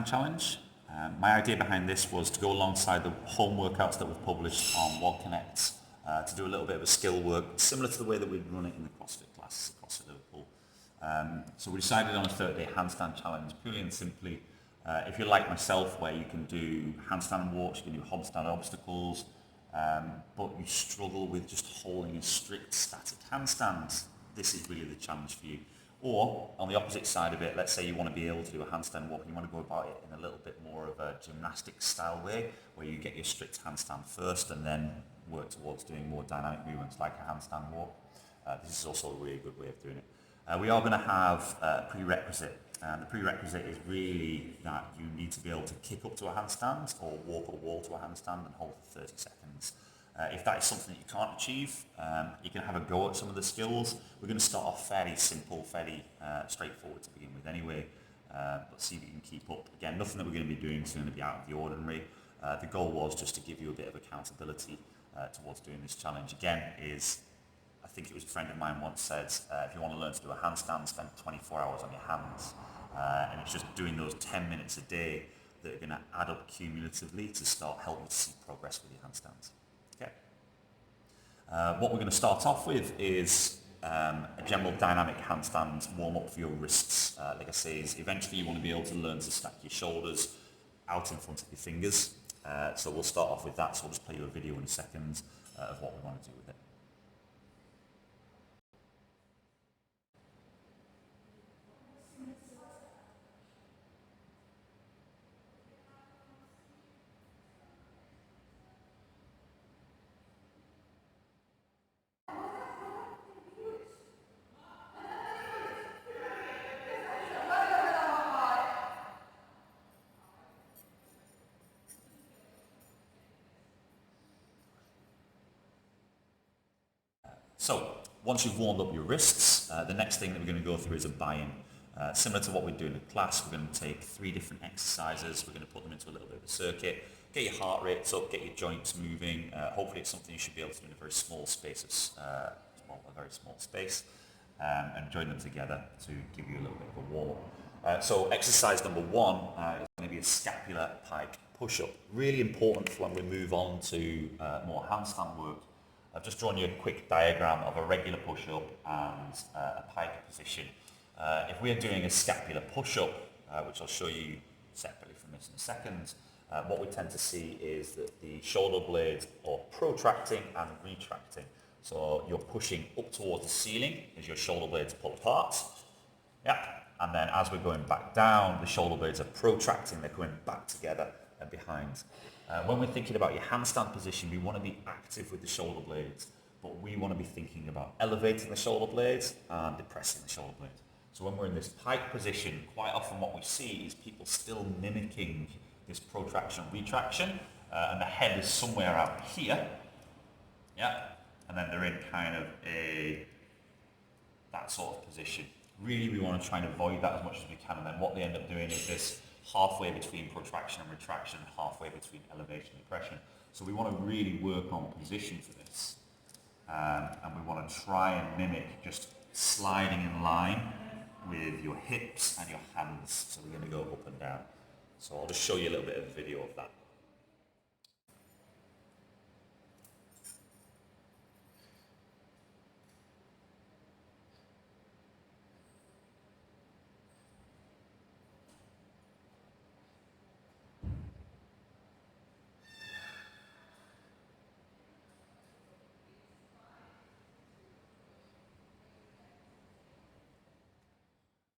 challenge. My idea behind this was to go alongside the home workouts that we've published on Wall Connect to do a little bit of a skill work, similar to the way that we'd run it in the CrossFit classes across Liverpool. So we decided on a 30-day handstand challenge, purely and simply. If you're like myself, where you can do handstand walks, you can do handstand obstacles, but you struggle with just holding a strict static handstand, this is really the challenge for you. Or on the opposite side of it, let's say you want to be able to do a handstand walk and you want to go about it in a little bit more of a gymnastic style way, where you get your strict handstand first and then work towards doing more dynamic movements like a handstand walk. This is also a really good way of doing it. We are going to have a prerequisite, and the prerequisite is really that you need to be able to kick up to a handstand or walk a wall to a handstand and hold for 30 seconds. If that is something that you can't achieve, you can have a go at some of the skills. We're going to start off fairly simple, fairly straightforward to begin with anyway, but see if you can keep up. Again, nothing that we're going to be doing is going to be out of the ordinary. The goal was just to give you a bit of accountability towards doing this challenge. Again, I think it was a friend of mine once said, if you want to learn to do a handstand, spend 24 hours on your hands. And it's just doing those 10 minutes a day that are going to add up cumulatively to start helping you to see progress with your handstands. Okay. What we're going to start off with is a general dynamic handstand warm-up for your wrists. Like I say, is eventually you want to be able to learn to stack your shoulders out in front of your fingers. So we'll start off with that. So I'll just play you a video in a second of what we want to do with it. So once you've warmed up your wrists, the next thing that we're going to go through is a buy-in. Similar to what we do in the class, we're going to take 3 different exercises. We're going to put them into a little bit of a circuit, get your heart rates up, get your joints moving. Hopefully it's something you should be able to do in a very small space, and join them together to give you a little bit of a warm-up. So exercise number 1 is going to be a scapular pike push-up. Really important for when we move on to more handstand work. I've just drawn you a quick diagram of a regular push-up and a pike position. If we're doing a scapular push-up, which I'll show you separately from this in a second, what we tend to see is that the shoulder blades are protracting and retracting. So you're pushing up towards the ceiling as your shoulder blades pull apart. Yeah. And then as we're going back down, the shoulder blades are protracting, they're going back together and behind. When we're thinking about your handstand position, we want to be active with the shoulder blades, but we want to be thinking about elevating the shoulder blades and depressing the shoulder blades. So when we're in this pike position, quite often what we see is people still mimicking this protraction, retraction, and the head is somewhere out here, yeah, and then they're in kind of that sort of position. Really, we want to try and avoid that as much as we can, and then what they end up doing is this halfway between protraction and retraction, halfway between elevation and depression. So we want to really work on position for this, and we want to try and mimic just sliding in line with your hips and your hands. So we're going to go up and down. So I'll just show you a little bit of a video of that.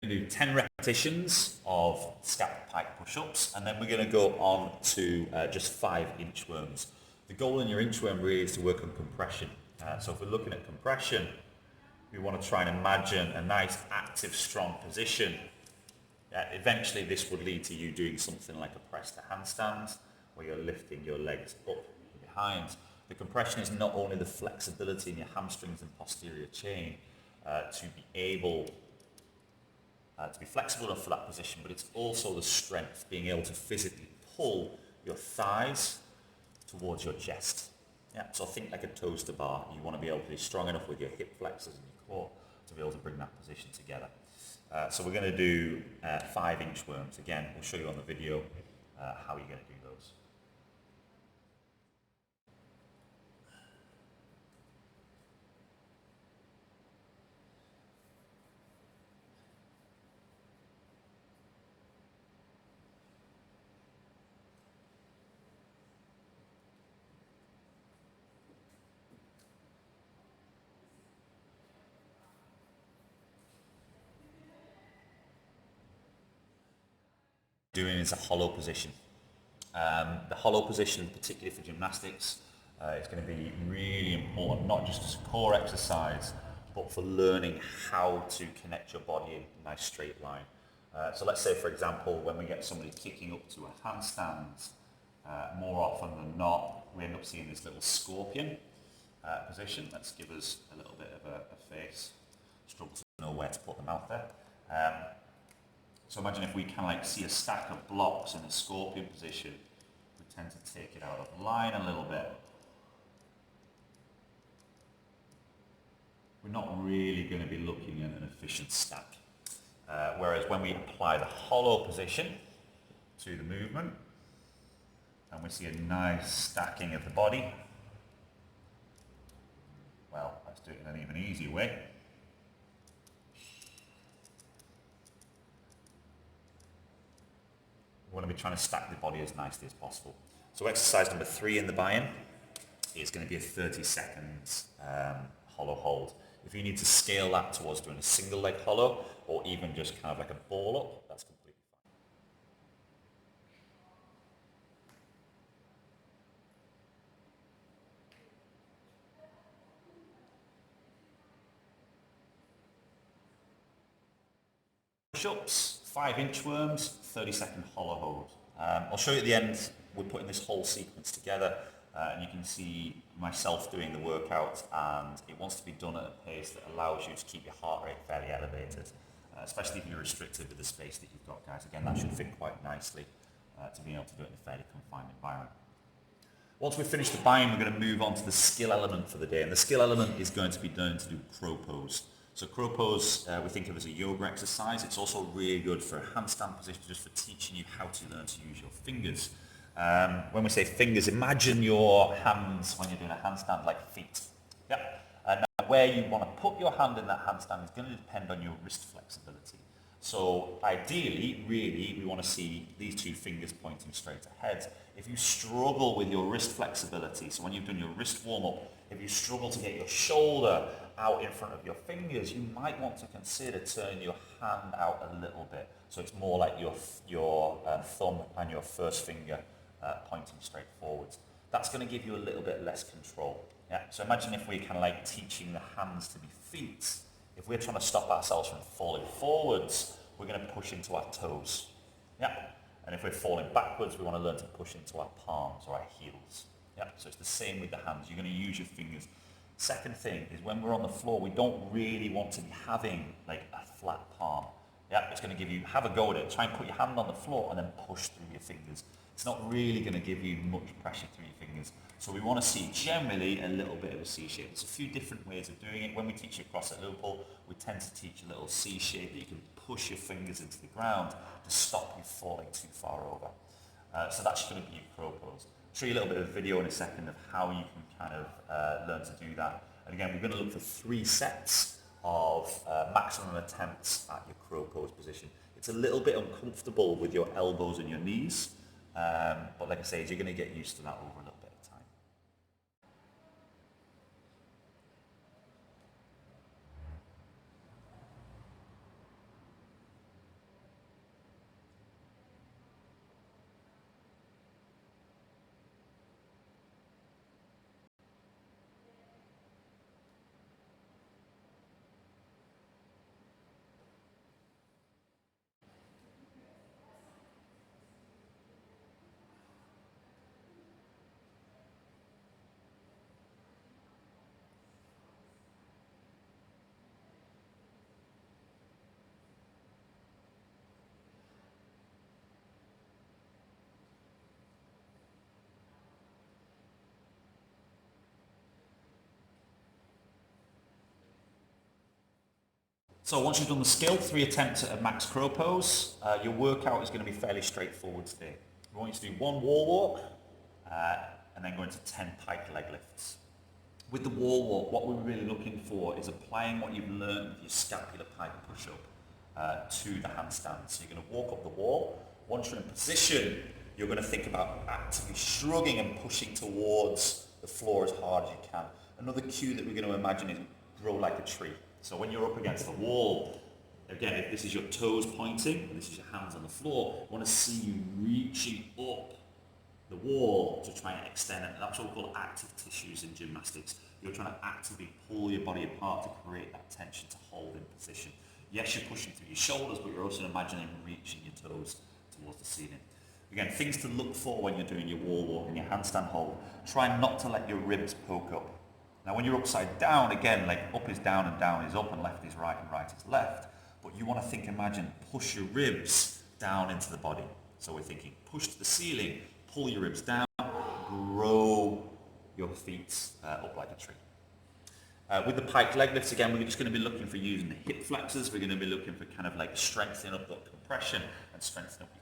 Do 10 repetitions of scapular pike push-ups, and then we're going to go on to just 5 inchworms. The goal in your inchworm really is to work on compression. So if we're looking at compression, we want to try and imagine a nice active strong position. Eventually this would lead to you doing something like a press to handstand, where you're lifting your legs up and behind. The compression is not only the flexibility in your hamstrings and posterior chain to be able to be flexible enough for that position, but it's also the strength, being able to physically pull your thighs towards your chest. Yeah, so think like a toaster bar. You want to be able to be strong enough with your hip flexors and your core to be able to bring that position together. So we're going to do 5 inchworms. Again, we'll show you on the video how you're going to do those. Doing is a hollow position. The hollow position, particularly for gymnastics, is going to be really important, not just as a core exercise, but for learning how to connect your body in a nice straight line. So let's say, for example, when we get somebody kicking up to a handstand, more often than not, we end up seeing this little scorpion position. Let's give us a little bit of a face. Struggle to know where to put the mouth there. So imagine if we can see a stack of blocks in a scorpion position, we tend to take it out of line a little bit. We're not really going to be looking at an efficient stack. Whereas when we apply the hollow position to the movement, and we see a nice stacking of the body, well, let's do it in an even easier way. We want to be trying to stack the body as nicely as possible. So exercise number 3 in the buy-in is going to be a 30 seconds hollow hold. If you need to scale that towards doing a single leg hollow, or even just kind of like a ball up, that's completely fine. Push-ups, 5 inchworms, 30 second hollow hold. I'll show you at the end. We're putting this whole sequence together, and you can see myself doing the workout, and it wants to be done at a pace that allows you to keep your heart rate fairly elevated, especially if you're restricted with the space that you've got, guys. Again, that should fit quite nicely to being able to do it in a fairly confined environment. Once we've finished the buy-in, we're going to move on to the skill element for the day, and the skill element is going to be done to do crow pose. So crow pose, we think of as a yoga exercise. It's also really good for a handstand position, just for teaching you how to learn to use your fingers. When we say fingers, imagine your hands when you're doing a handstand like feet. Yep. And where you want to put your hand in that handstand is going to depend on your wrist flexibility. So ideally, really, we want to see these 2 fingers pointing straight ahead. If you struggle with your wrist flexibility, so when you've done your wrist warm-up, if you struggle to get your shoulder out in front of your fingers, you might want to consider turning your hand out a little bit. So it's more like your thumb and your first finger pointing straight forwards. That's going to give you a little bit less control. Yeah. So imagine if we're kind of teaching the hands to be feet. If we're trying to stop ourselves from falling forwards, we're going to push into our toes. Yeah. And if we're falling backwards, we want to learn to push into our palms or our heels. Yeah. So it's the same with the hands. You're going to use your fingers. Second thing is when we're on the floor, we don't really want to be having a flat palm. Yeah. It's going to give you, have a go at it. Try and put your hand on the floor and then push through your fingers. It's not really going to give you much pressure through your fingers. So we want to see generally a little bit of a C shape. There's a few different ways of doing it. When we teach you across at Liverpool, we tend to teach a little C shape that you can push your fingers into the ground to stop you falling too far over. So that's going to be your crow pose. I'll show you a little bit of video in a second of how you can kind of learn to do that. And again, we're going to look for 3 sets of maximum attempts at your crow pose position. It's a little bit uncomfortable with your elbows and your knees. But like I say, you're going to get used to that over a little bit of time. So once you've done the skill, 3 attempts at a max crow pose, your workout is going to be fairly straightforward today. We want you to do 1 wall walk and then go into 10 pike leg lifts. With the wall walk, what we're really looking for is applying what you've learned with your scapular pike push-up to the handstand. So you're going to walk up the wall. Once you're in position, you're going to think about actively shrugging and pushing towards the floor as hard as you can. Another cue that we're going to imagine is grow like a tree. So when you're up against the wall, again, if this is your toes pointing and this is your hands on the floor, I want to see you reaching up the wall to try and extend it. That's what we call active tissues in gymnastics. You're trying to actively pull your body apart to create that tension to hold in position. Yes, you're pushing through your shoulders, but you're also imagining reaching your toes towards the ceiling. Again, things to look for when you're doing your wall walk and your handstand hold. Try not to let your ribs poke up. Now when you're upside down, again, like up is down and down is up and left is right and right is left. But you want to think, imagine, push your ribs down into the body. So we're thinking push to the ceiling, pull your ribs down, grow your feet up like a tree. With the pike leg lifts, again, we're just going to be looking for using the hip flexors. We're going to be looking for kind of like strengthening up that compression and strengthening up